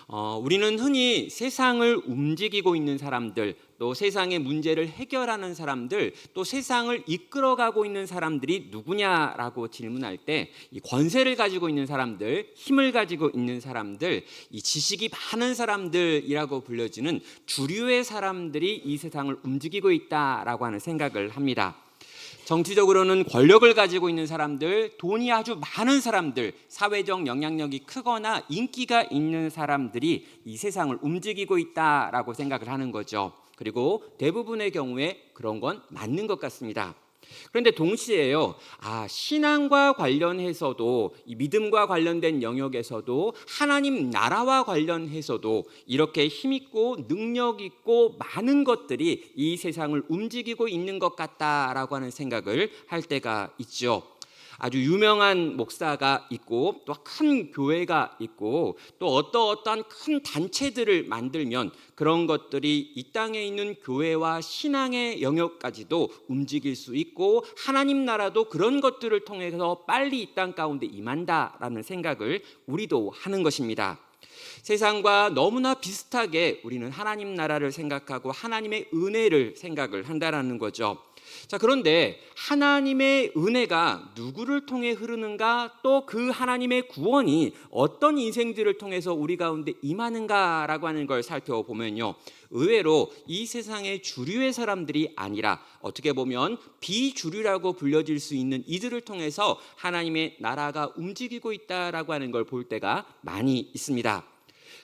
우리는 흔히 세상을 움직이고 있는 사람들, 또 세상의 문제를 해결하는 사람들, 또 세상을 이끌어가고 있는 사람들이 누구냐라고 질문할 때 이 권세를 가지고 있는 사람들, 힘을 가지고 있는 사람들, 이 지식이 많은 사람들이라고 불려지는 주류의 사람들이 이 세상을 움직이고 있다라고 하는 생각을 합니다. 정치적으로는 권력을 가지고 있는 사람들, 돈이 아주 많은 사람들, 사회적 영향력이 크거나 인기가 있는 사람들이 이 세상을 움직이고 있다라고 생각을 하는 거죠. 그리고 대부분의 경우에 그런 건 맞는 것 같습니다. 그런데 동시에요, 신앙과 관련해서도, 이 믿음과 관련된 영역에서도, 하나님 나라와 관련해서도 이렇게 힘있고 능력있고 많은 것들이 이 세상을 움직이고 있는 것 같다라고 하는 생각을 할 때가 있죠. 아주 유명한 목사가 있고 또 큰 교회가 있고 또 어떠한 큰 단체들을 만들면 그런 것들이 이 땅에 있는 교회와 신앙의 영역까지도 움직일 수 있고 하나님 나라도 그런 것들을 통해서 빨리 이 땅 가운데 임한다라는 생각을 우리도 하는 것입니다. 세상과 너무나 비슷하게 우리는 하나님 나라를 생각하고 하나님의 은혜를 생각을 한다라는 거죠. 자, 그런데 하나님의 은혜가 누구를 통해 흐르는가, 또 그 하나님의 구원이 어떤 인생들을 통해서 우리 가운데 임하는가라고 하는 걸 살펴보면요, 의외로 이 세상의 주류의 사람들이 아니라 어떻게 보면 비주류라고 불려질 수 있는 이들을 통해서 하나님의 나라가 움직이고 있다라고 하는 걸 볼 때가 많이 있습니다.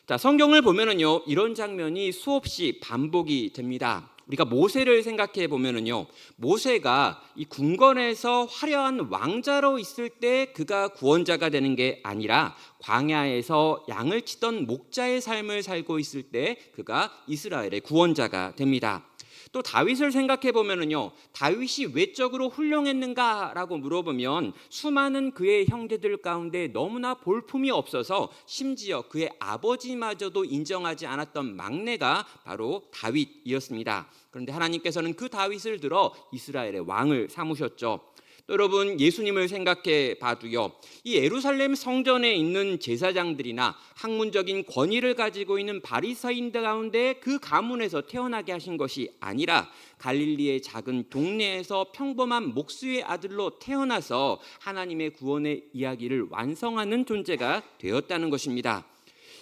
자, 성경을 보면은요, 이런 장면이 수없이 반복이 됩니다. 우리가 모세를 생각해 보면은요, 모세가 이 궁궐에서 화려한 왕자로 있을 때 그가 구원자가 되는 게 아니라 광야에서 양을 치던 목자의 삶을 살고 있을 때 그가 이스라엘의 구원자가 됩니다. 또 다윗을 생각해 보면은요, 다윗이 외적으로 훌륭했는가라고 물어보면 수많은 그의 형제들 가운데 너무나 볼품이 없어서 심지어 그의 아버지마저도 인정하지 않았던 막내가 바로 다윗이었습니다. 그런데 하나님께서는 그 다윗을 들어 이스라엘의 왕을 삼으셨죠. 또 여러분, 예수님을 생각해 봐도요, 이 예루살렘 성전에 있는 제사장들이나 학문적인 권위를 가지고 있는 바리새인들 가운데 그 가문에서 태어나게 하신 것이 아니라 갈릴리의 작은 동네에서 평범한 목수의 아들로 태어나서 하나님의 구원의 이야기를 완성하는 존재가 되었다는 것입니다.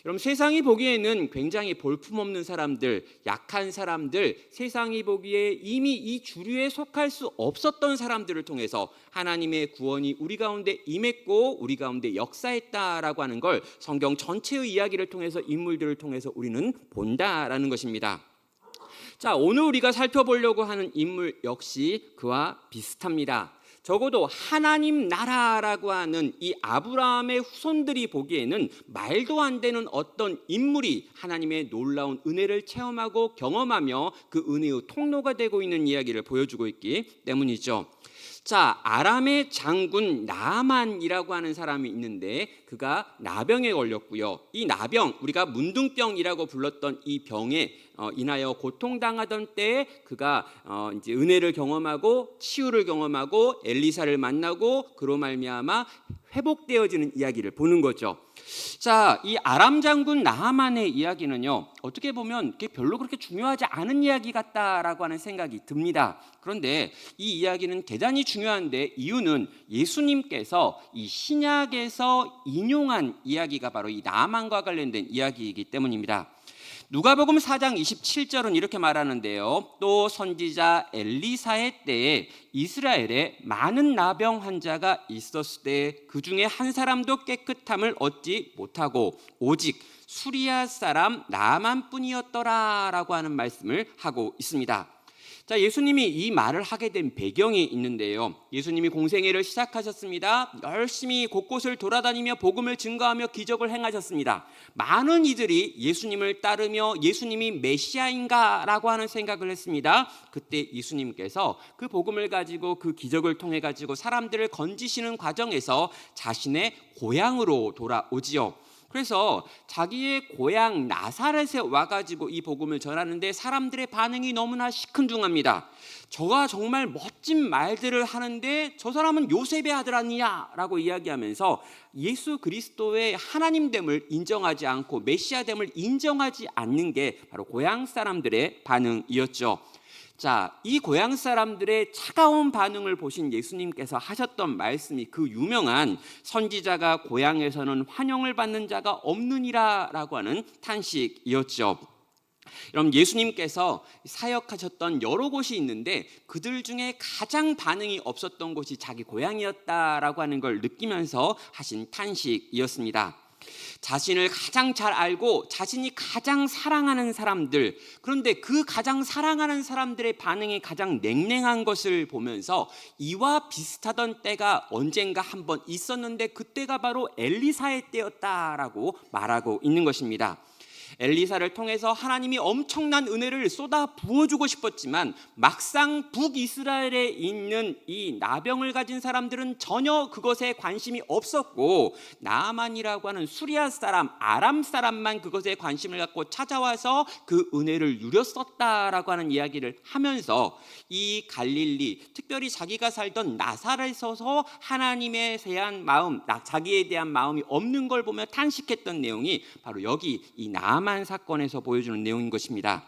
여러분, 세상이 보기에는 굉장히 볼품없는 사람들, 약한 사람들, 세상이 보기에 이미 이 주류에 속할 수 없었던 사람들을 통해서 하나님의 구원이 우리 가운데 임했고 우리 가운데 역사했다라고 하는 걸 성경 전체의 이야기를 통해서, 인물들을 통해서 우리는 본다라는 것입니다. 자, 오늘 우리가 살펴보려고 하는 인물 역시 그와 비슷합니다. 적어도 하나님 나라라고 하는 이 아브라함의 후손들이 보기에는 말도 안 되는 어떤 인물이 하나님의 놀라운 은혜를 체험하고 경험하며 그 은혜의 통로가 되고 있는 이야기를 보여주고 있기 때문이죠. 자, 아람의 장군 나아만이라고 하는 사람이 있는데 그가 나병에 걸렸고요. 이 나병, 우리가 문둥병이라고 불렀던 이 병에 인하여 고통당하던 때에 그가 이제 은혜를 경험하고 치유를 경험하고 엘리사를 만나고 그로 말미암아 회복되어지는 이야기를 보는 거죠. 자, 이 아람 장군 나하만의 이야기는요, 어떻게 보면 별로 그렇게 중요하지 않은 이야기 같다라고 하는 생각이 듭니다. 그런데 이 이야기는 대단히 중요한데, 이유는 예수님께서 이 신약에서 인용한 이야기가 바로 이 나하만과 관련된 이야기이기 때문입니다. 누가복음 4장 27절은 이렇게 말하는데요, 또 선지자 엘리사의 때에 이스라엘에 많은 나병 환자가 있었을 때 그 중에 한 사람도 깨끗함을 얻지 못하고 오직 수리아 사람 나아만뿐이었더라라고 하는 말씀을 하고 있습니다. 자, 예수님이 이 말을 하게 된 배경이 있는데요, 예수님이 공생애를 시작하셨습니다. 열심히 곳곳을 돌아다니며 복음을 증거하며 기적을 행하셨습니다. 많은 이들이 예수님을 따르며 예수님이 메시아인가라고 하는 생각을 했습니다. 그때 예수님께서 그 복음을 가지고 그 기적을 통해 가지고 사람들을 건지시는 과정에서 자신의 고향으로 돌아오지요. 그래서 자기의 고향 나사렛에 와가지고 이 복음을 전하는데 사람들의 반응이 너무나 시큰둥합니다. 저가 정말 멋진 말들을 하는데 저 사람은 요셉의 아들 아니냐 라고 이야기하면서 예수 그리스도의 하나님됨을 인정하지 않고 메시아됨을 인정하지 않는 게 바로 고향 사람들의 반응이었죠. 자, 이 고향 사람들의 차가운 반응을 보신 예수님께서 하셨던 말씀이 그 유명한 선지자가 고향에서는 환영을 받는 자가 없느니라 라고 하는 탄식이었죠. 여러분, 예수님께서 사역하셨던 여러 곳이 있는데 그들 중에 가장 반응이 없었던 곳이 자기 고향이었다라고 하는 걸 느끼면서 하신 탄식이었습니다. 자신을 가장 잘 알고 자신이 가장 사랑하는 사람들, 그런데 그 가장 사랑하는 사람들의 반응이 가장 냉랭한 것을 보면서 이와 비슷하던 때가 언젠가 한번 있었는데 그때가 바로 엘리사의 때였다라고 말하고 있는 것입니다. 엘리사를 통해서 하나님이 엄청난 은혜를 쏟아 부어주고 싶었지만 막상 북이스라엘에 있는 이 나병을 가진 사람들은 전혀 그것에 관심이 없었고 나아만이라고 하는 수리아 사람, 아람 사람만 그것에 관심을 갖고 찾아와서 그 은혜를 누렸었다라고 하는 이야기를 하면서 이 갈릴리, 특별히 자기가 살던 나사렛에서 하나님에 대한 마음, 자기에 대한 마음이 없는 걸 보며 탄식했던 내용이 바로 여기 이 나아만 사건에서 보여주는 내용인 것입니다.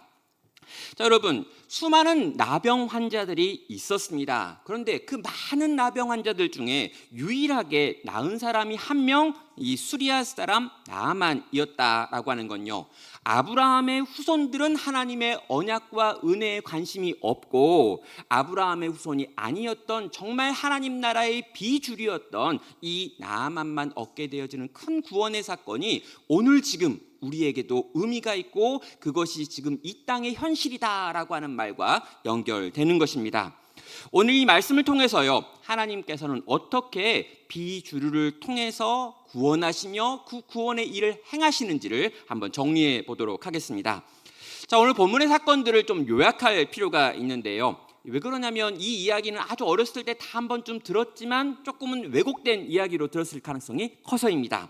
자, 여러분, 수많은 나병 환자들이 있었습니다. 그런데 그 많은 나병 환자들 중에 유일하게 나은 사람이 한 명, 이 수리아 사람 나아만이었다라고 하는 건요, 아브라함의 후손들은 하나님의 언약과 은혜에 관심이 없고 아브라함의 후손이 아니었던 정말 하나님 나라의 비주류였던 이 나아만만 얻게 되어지는 큰 구원의 사건이 오늘 지금 우리에게도 의미가 있고 그것이 지금 이 땅의 현실이다라고 하는 말과 연결되는 것입니다. 오늘 이 말씀을 통해서요, 하나님께서는 어떻게 비주류를 통해서 구원하시며 그 구원의 일을 행하시는지를 한번 정리해 보도록 하겠습니다. 자, 오늘 본문의 사건들을 좀 요약할 필요가 있는데요. 왜 그러냐면 이 이야기는 아주 어렸을 때 다 한 번쯤 들었지만 조금은 왜곡된 이야기로 들었을 가능성이 커서입니다.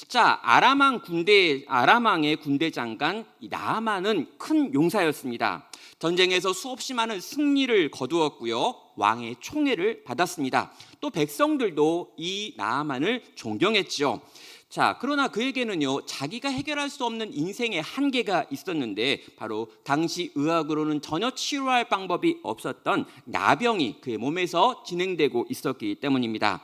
자, 아람왕의 군대 장관 나아만은 큰 용사였습니다. 전쟁에서 수없이 많은 승리를 거두었고요, 왕의 총애를 받았습니다. 또 백성들도 이 나아만을 존경했죠. 자, 그러나 그에게는요, 자기가 해결할 수 없는 인생의 한계가 있었는데 바로 당시 의학으로는 전혀 치료할 방법이 없었던 나병이 그의 몸에서 진행되고 있었기 때문입니다.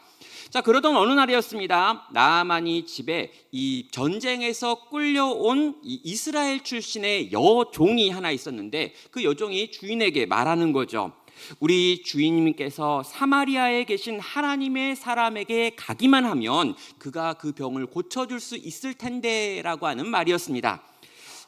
자, 그러던 어느 날이었습니다. 나아만이 집에 이 전쟁에서 끌려온 이 이스라엘 출신의 여종이 하나 있었는데 그 여종이 주인에게 말하는 거죠. 우리 주인님께서 사마리아에 계신 하나님의 사람에게 가기만 하면 그가 그 병을 고쳐줄 수 있을 텐데 라고 하는 말이었습니다.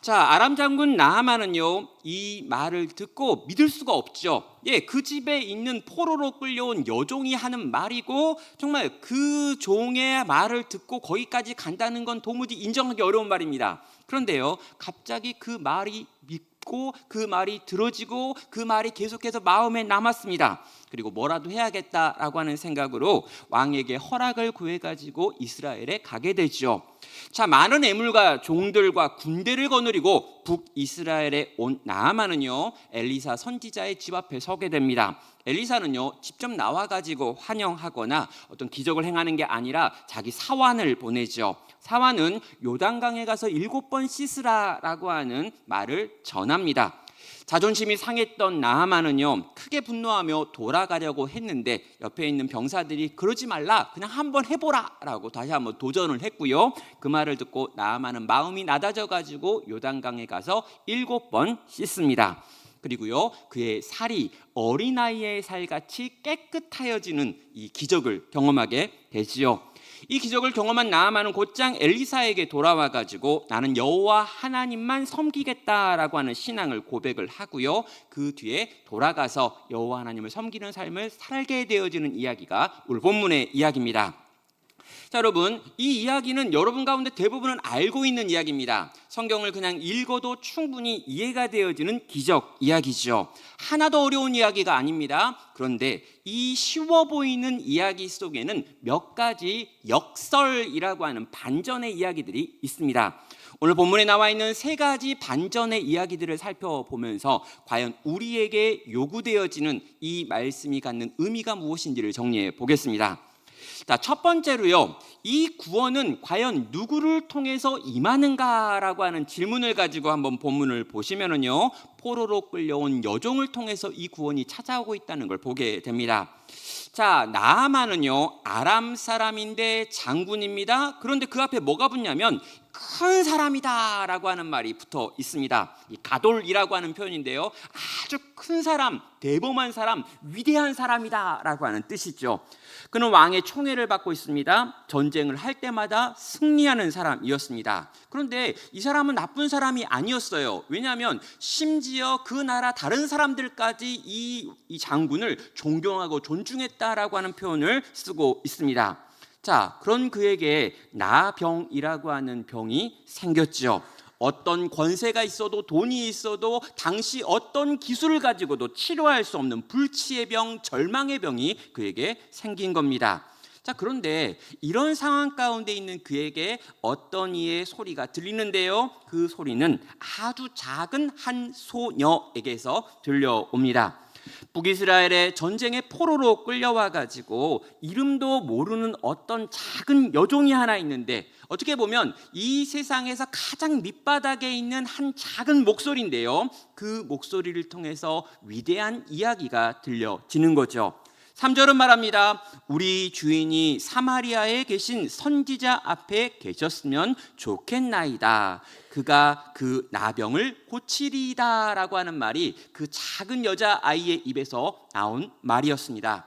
자, 아람 장군 나아만은요, 이 말을 듣고 믿을 수가 없죠. 그 집에 있는 포로로 끌려온 여종이 하는 말이고 정말 그 종의 말을 듣고 거기까지 간다는 건 도무지 인정하기 어려운 말입니다. 그런데요, 갑자기 그 말이 믿고 그 말이 들어지고 그 말이 계속해서 마음에 남았습니다. 그리고 뭐라도 해야겠다라고 하는 생각으로 왕에게 허락을 구해가지고 이스라엘에 가게 되죠. 자, 많은 애물과 종들과 군대를 거느리고 북이스라엘에 온 나아만은요, 엘리사 선지자의 집 앞에 서게 됩니다. 엘리사는요, 직접 나와가지고 환영하거나 어떤 기적을 행하는 게 아니라 자기 사환을 보내죠. 사환은 요단강에 가서 7번 씻으라라고 하는 말을 전합니다. 자존심이 상했던 나아만은요, 크게 분노하며 돌아가려고 했는데 옆에 있는 병사들이 그러지 말라, 그냥 한번 해보라 라고 다시 한번 도전을 했고요. 그 말을 듣고 나아만은 마음이 낮아져 가지고 요단강에 가서 7번 씻습니다. 그리고요, 그의 살이 어린아이의 살같이 깨끗하여지는 이 기적을 경험하게 되지요. 이 기적을 경험한 나아만은 곧장 엘리사에게 돌아와 가지고 나는 여호와 하나님만 섬기겠다라고 하는 신앙을 고백을 하고요, 그 뒤에 돌아가서 여호와 하나님을 섬기는 삶을 살게 되어지는 이야기가 오늘 본문의 이야기입니다. 자, 여러분, 이 이야기는 여러분 가운데 대부분은 알고 있는 이야기입니다. 성경을 그냥 읽어도 충분히 이해가 되어지는 기적 이야기죠. 하나도 어려운 이야기가 아닙니다. 그런데 이 쉬워 보이는 이야기 속에는 몇 가지 역설이라고 하는 반전의 이야기들이 있습니다. 오늘 본문에 나와 있는 세 가지 반전의 이야기들을 살펴보면서 과연 우리에게 요구되어지는 이 말씀이 갖는 의미가 무엇인지를 정리해 보겠습니다. 자, 첫 번째로요, 이 구원은 과연 누구를 통해서 임하는가라고 하는 질문을 가지고 한번 본문을 보시면은요, 포로로 끌려온 여종을 통해서 이 구원이 찾아오고 있다는 걸 보게 됩니다. 자, 나아만은요, 아람 사람인데 장군입니다. 그런데 그 앞에 뭐가 붙냐면 큰 사람이다 라고 하는 말이 붙어 있습니다. 이 가돌이라고 하는 표현인데요, 아주 큰 사람, 대범한 사람, 위대한 사람이다 라고 하는 뜻이죠. 그는 왕의 총애를 받고 있습니다. 전쟁을 할 때마다 승리하는 사람이었습니다. 그런데 이 사람은 나쁜 사람이 아니었어요. 왜냐하면 심지어 그 나라 다른 사람들까지 이 장군을 존경하고 존중했다라고 하는 표현을 쓰고 있습니다. 자, 그런 그에게 나병이라고 하는 병이 생겼죠. 어떤 권세가 있어도 돈이 있어도 당시 어떤 기술을 가지고도 치료할 수 없는 불치의 병, 절망의 병이 그에게 생긴 겁니다. 자, 그런데 이런 상황 가운데 있는 그에게 어떤 이의 소리가 들리는데요, 그 소리는 아주 작은 한 소녀에게서 들려옵니다. 북이스라엘의 전쟁의 포로로 끌려와 가지고 이름도 모르는 어떤 작은 여종이 하나 있는데, 어떻게 보면 이 세상에서 가장 밑바닥에 있는 한 작은 목소리인데요, 그 목소리를 통해서 위대한 이야기가 들려지는 거죠. 3절은 말합니다. 우리 주인이 사마리아에 계신 선지자 앞에 계셨으면 좋겠나이다. 그가 그 나병을 고치리이다 라고 하는 말이 그 작은 여자아이의 입에서 나온 말이었습니다.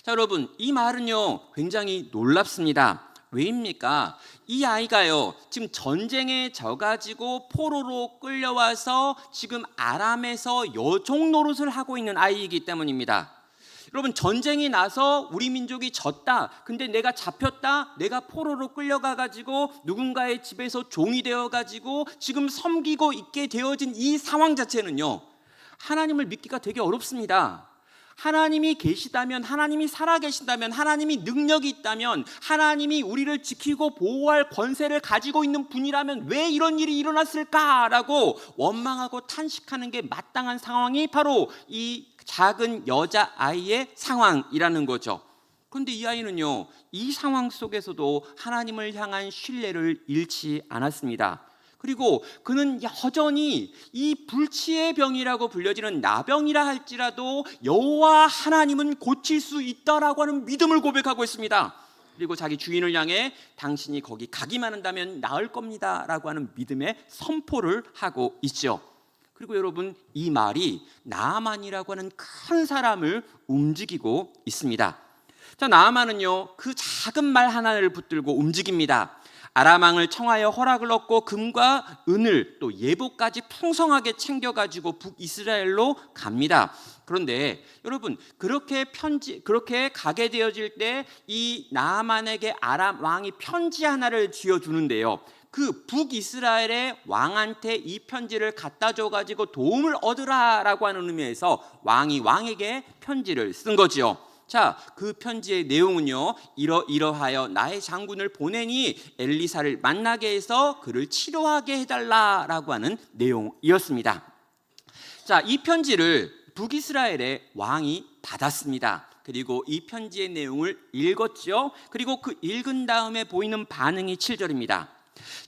자, 여러분, 이 말은요 굉장히 놀랍습니다. 왜입니까? 이 아이가요 지금 전쟁에 져가지고 포로로 끌려와서 지금 아람에서 여종 노릇을 하고 있는 아이이기 때문입니다. 여러분, 전쟁이 나서 우리 민족이 졌다, 근데 내가 잡혔다, 내가 포로로 끌려가가지고 누군가의 집에서 종이 되어가지고 지금 섬기고 있게 되어진 이 상황 자체는요, 하나님을 믿기가 되게 어렵습니다. 하나님이 계시다면, 하나님이 살아계신다면, 하나님이 능력이 있다면, 하나님이 우리를 지키고 보호할 권세를 가지고 있는 분이라면 왜 이런 일이 일어났을까라고 원망하고 탄식하는 게 마땅한 상황이 바로 이 작은 여자아이의 상황이라는 거죠. 그런데 이 아이는요, 이 상황 속에서도 하나님을 향한 신뢰를 잃지 않았습니다. 그리고 그는 여전히 이 불치의 병이라고 불려지는 나병이라 할지라도 여호와 하나님은 고칠 수 있다라고 하는 믿음을 고백하고 있습니다. 그리고 자기 주인을 향해 당신이 거기 가기만 한다면 나을 겁니다 라고 하는 믿음의 선포를 하고 있죠. 그리고 여러분, 이 말이 나아만이라고 하는 큰 사람을 움직이고 있습니다. 자, 나아만은요 그 작은 말 하나를 붙들고 움직입니다. 아람 왕을 청하여 허락을 얻고 금과 은을 또 예복까지 풍성하게 챙겨가지고 북이스라엘로 갑니다. 그런데 여러분, 그렇게 가게 되어질 때 이 나아만에게 아람 왕이 편지 하나를 쥐어주는데요, 그 북이스라엘의 왕한테 이 편지를 갖다 줘가지고 도움을 얻으라라고 하는 의미에서 왕이 왕에게 편지를 쓴 거지요. 자, 그 편지의 내용은요, 이러하여 나의 장군을 보내니 엘리사를 만나게 해서 그를 치료하게 해달라라고 하는 내용이었습니다. 자, 이 편지를 북이스라엘의 왕이 받았습니다. 그리고 이 편지의 내용을 읽었죠. 그리고 그 읽은 다음에 보이는 반응이 7절입니다.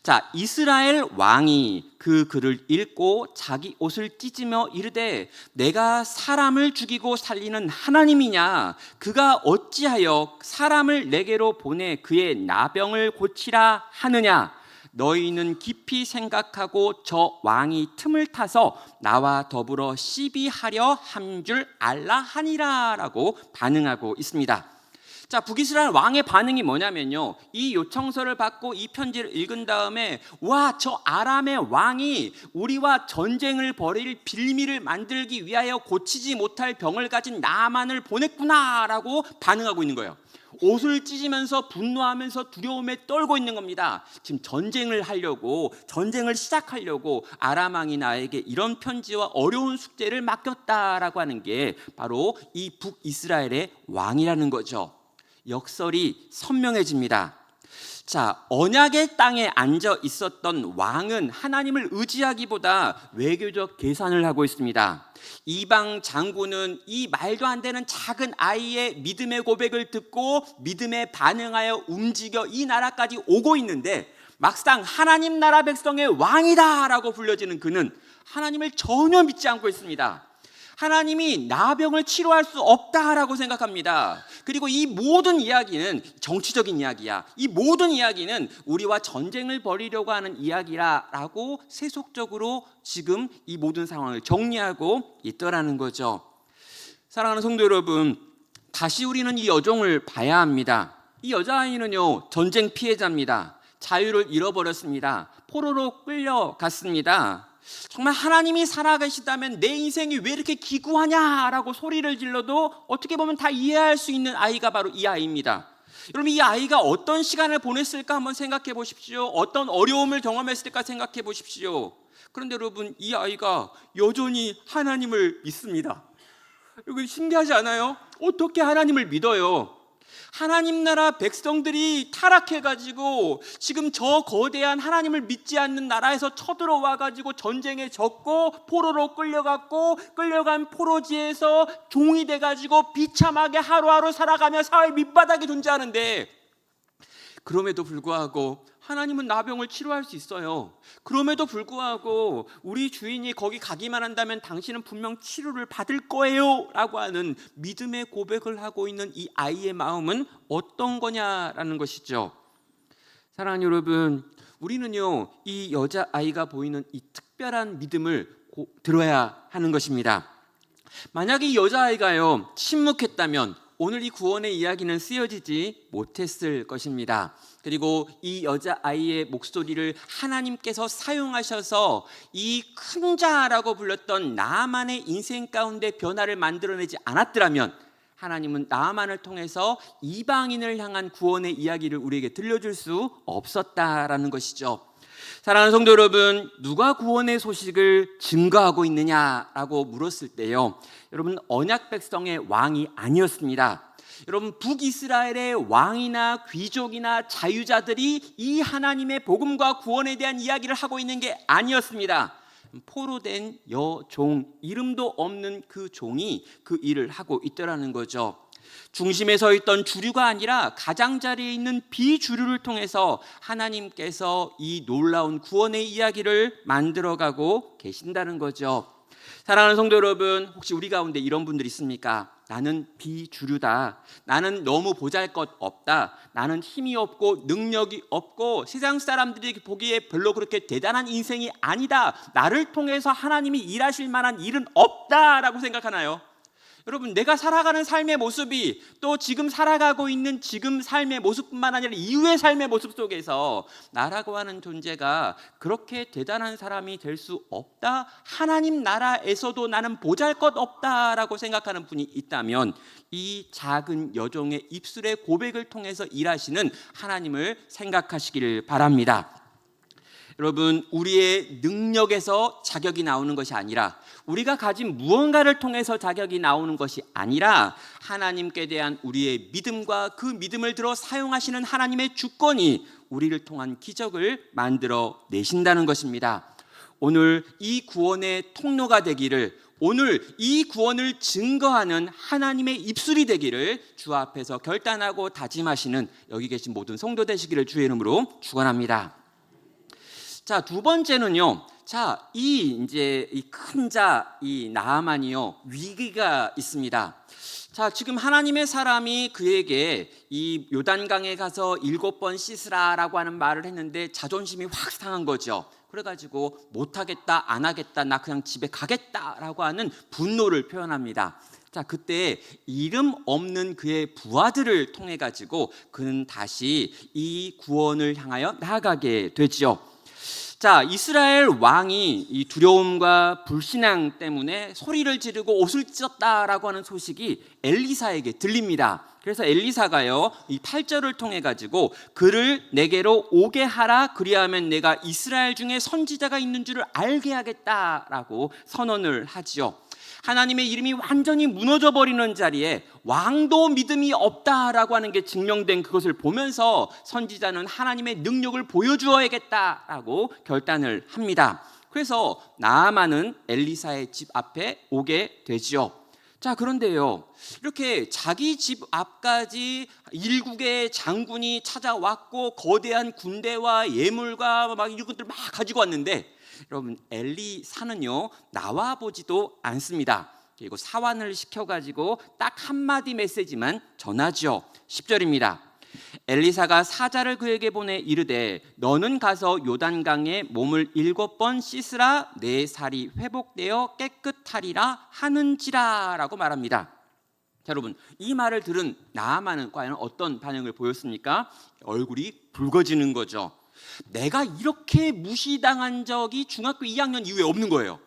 자, 이스라엘 왕이 그 글을 읽고 자기 옷을 찢으며 이르되 내가 사람을 죽이고 살리는 하나님이냐? 그가 어찌하여 사람을 내게로 보내 그의 나병을 고치라 하느냐? 너희는 깊이 생각하고 저 왕이 틈을 타서 나와 더불어 시비하려 한 줄 알라 하니라 라고 반응하고 있습니다. 자, 북이스라엘 왕의 반응이 뭐냐면요, 이 요청서를 받고 이 편지를 읽은 다음에 와, 저 아람의 왕이 우리와 전쟁을 벌일 빌미를 만들기 위하여 고치지 못할 병을 가진 나아만을 보냈구나 라고 반응하고 있는 거예요. 옷을 찢으면서 분노하면서 두려움에 떨고 있는 겁니다. 지금 전쟁을 시작하려고 아람 왕이 나에게 이런 편지와 어려운 숙제를 맡겼다라고 하는 게 바로 이 북이스라엘의 왕이라는 거죠. 역설이 선명해집니다. 자, 언약의 땅에 앉아 있었던 왕은 하나님을 의지하기보다 외교적 계산을 하고 있습니다. 이방 장군은 이 말도 안 되는 작은 아이의 믿음의 고백을 듣고 믿음에 반응하여 움직여 이 나라까지 오고 있는데, 막상 하나님 나라 백성의 왕이다라고 불려지는 그는 하나님을 전혀 믿지 않고 있습니다. 하나님이 나병을 치료할 수 없다라고 생각합니다. 그리고 이 모든 이야기는 정치적인 이야기야. 이 모든 이야기는 우리와 전쟁을 벌이려고 하는 이야기라고 세속적으로 지금 이 모든 상황을 정리하고 있더라는 거죠. 사랑하는 성도 여러분, 다시 우리는 이 여종을 봐야 합니다. 이 여자아이는요, 전쟁 피해자입니다. 자유를 잃어버렸습니다. 포로로 끌려갔습니다. 정말 하나님이 살아계시다면 내 인생이 왜 이렇게 기구하냐라고 소리를 질러도 어떻게 보면 다 이해할 수 있는 아이가 바로 이 아이입니다. 여러분, 이 아이가 어떤 시간을 보냈을까 한번 생각해 보십시오. 어떤 어려움을 경험했을까 생각해 보십시오. 그런데 여러분, 이 아이가 여전히 하나님을 믿습니다. 여러분, 신기하지 않아요? 어떻게 하나님을 믿어요? 하나님 나라 백성들이 타락해가지고 지금 저 거대한 하나님을 믿지 않는 나라에서 쳐들어와가지고 전쟁에 졌고 포로로 끌려간 포로지에서 종이 돼가지고 비참하게 하루하루 살아가며 사회 밑바닥에 존재하는데, 그럼에도 불구하고 하나님은 나병을 치료할 수 있어요. 그럼에도 불구하고 우리 주인이 거기 가기만 한다면 당신은 분명 치료를 받을 거예요 라고 하는 믿음의 고백을 하고 있는 이 아이의 마음은 어떤 거냐라는 것이죠. 사랑하는 여러분, 우리는요, 이 여자아이가 보이는 이 특별한 믿음을 들어야 하는 것입니다. 만약에 이 여자아이가요, 침묵했다면 오늘 이 구원의 이야기는 쓰여지지 못했을 것입니다. 그리고 이 여자아이의 목소리를 하나님께서 사용하셔서 이 큰 자라고 불렸던 나아만의 인생 가운데 변화를 만들어내지 않았더라면 하나님은 나아만을 통해서 이방인을 향한 구원의 이야기를 우리에게 들려줄 수 없었다라는 것이죠. 사랑하는 성도 여러분, 누가 구원의 소식을 증거하고 있느냐라고 물었을 때요, 여러분, 언약 백성의 왕이 아니었습니다. 여러분, 북이스라엘의 왕이나 귀족이나 자유자들이 이 하나님의 복음과 구원에 대한 이야기를 하고 있는 게 아니었습니다. 포로된 여종, 이름도 없는 그 종이 그 일을 하고 있더라는 거죠. 중심에 서 있던 주류가 아니라 가장자리에 있는 비주류를 통해서 하나님께서 이 놀라운 구원의 이야기를 만들어가고 계신다는 거죠. 사랑하는 성도 여러분, 혹시 우리 가운데 이런 분들 있습니까? 나는 비주류다. 나는 너무 보잘것없다. 나는 힘이 없고 능력이 없고 세상 사람들이 보기에 별로 그렇게 대단한 인생이 아니다. 나를 통해서 하나님이 일하실 만한 일은 없다라고 생각하나요? 여러분, 내가 살아가는 삶의 모습이 또 지금 살아가고 있는 지금 삶의 모습뿐만 아니라 이후의 삶의 모습 속에서 나라고 하는 존재가 그렇게 대단한 사람이 될 수 없다, 하나님 나라에서도 나는 보잘것없다라고 생각하는 분이 있다면 이 작은 여종의 입술의 고백을 통해서 일하시는 하나님을 생각하시기를 바랍니다. 여러분, 우리의 능력에서 자격이 나오는 것이 아니라, 우리가 가진 무언가를 통해서 자격이 나오는 것이 아니라 하나님께 대한 우리의 믿음과 그 믿음을 들어 사용하시는 하나님의 주권이 우리를 통한 기적을 만들어 내신다는 것입니다. 오늘 이 구원의 통로가 되기를, 오늘 이 구원을 증거하는 하나님의 입술이 되기를 주 앞에서 결단하고 다짐하시는 여기 계신 모든 성도 되시기를 주의 이름으로 축원합니다. 자, 두 번째는요. 자, 이 큰 자, 이 나아만이요, 위기가 있습니다. 자, 지금 하나님의 사람이 그에게 이 요단강에 가서 7번 씻으라라고 하는 말을 했는데 자존심이 확 상한 거죠. 그래가지고 못하겠다, 안 하겠다, 나 그냥 집에 가겠다라고 하는 분노를 표현합니다. 자, 그때 이름 없는 그의 부하들을 통해 가지고 그는 다시 이 구원을 향하여 나아가게 되지요. 자, 이스라엘 왕이 이 두려움과 불신앙 때문에 소리를 지르고 옷을 찢었다라고 하는 소식이 엘리사에게 들립니다. 그래서 엘리사가요, 이 8절을 통해 가지고 그를 내게로 오게 하라, 그리하면 내가 이스라엘 중에 선지자가 있는 줄을 알게 하겠다라고 선언을 하지요. 하나님의 이름이 완전히 무너져 버리는 자리에 왕도 믿음이 없다라고 하는 게 증명된 그것을 보면서 선지자는 하나님의 능력을 보여주어야겠다라고 결단을 합니다. 그래서 나아만은 엘리사의 집 앞에 오게 되지요. 자, 그런데요, 이렇게 자기 집 앞까지 일국의 장군이 찾아왔고 거대한 군대와 예물과 막 이런 것들 막 가지고 왔는데, 여러분, 엘리사는요 나와 보지도 않습니다. 그리고 사환을 시켜가지고 딱 한마디 메시지만 전하죠. 10절입니다. 엘리사가 사자를 그에게 보내 이르되 너는 가서 요단강에 몸을 7번 씻으라, 내 살이 회복되어 깨끗하리라 하는지라 라고 말합니다. 자, 여러분, 이 말을 들은 나아만은 과연 어떤 반응을 보였습니까? 얼굴이 붉어지는 거죠. 내가 이렇게 무시당한 적이 중학교 2학년 이후에 없는 거예요.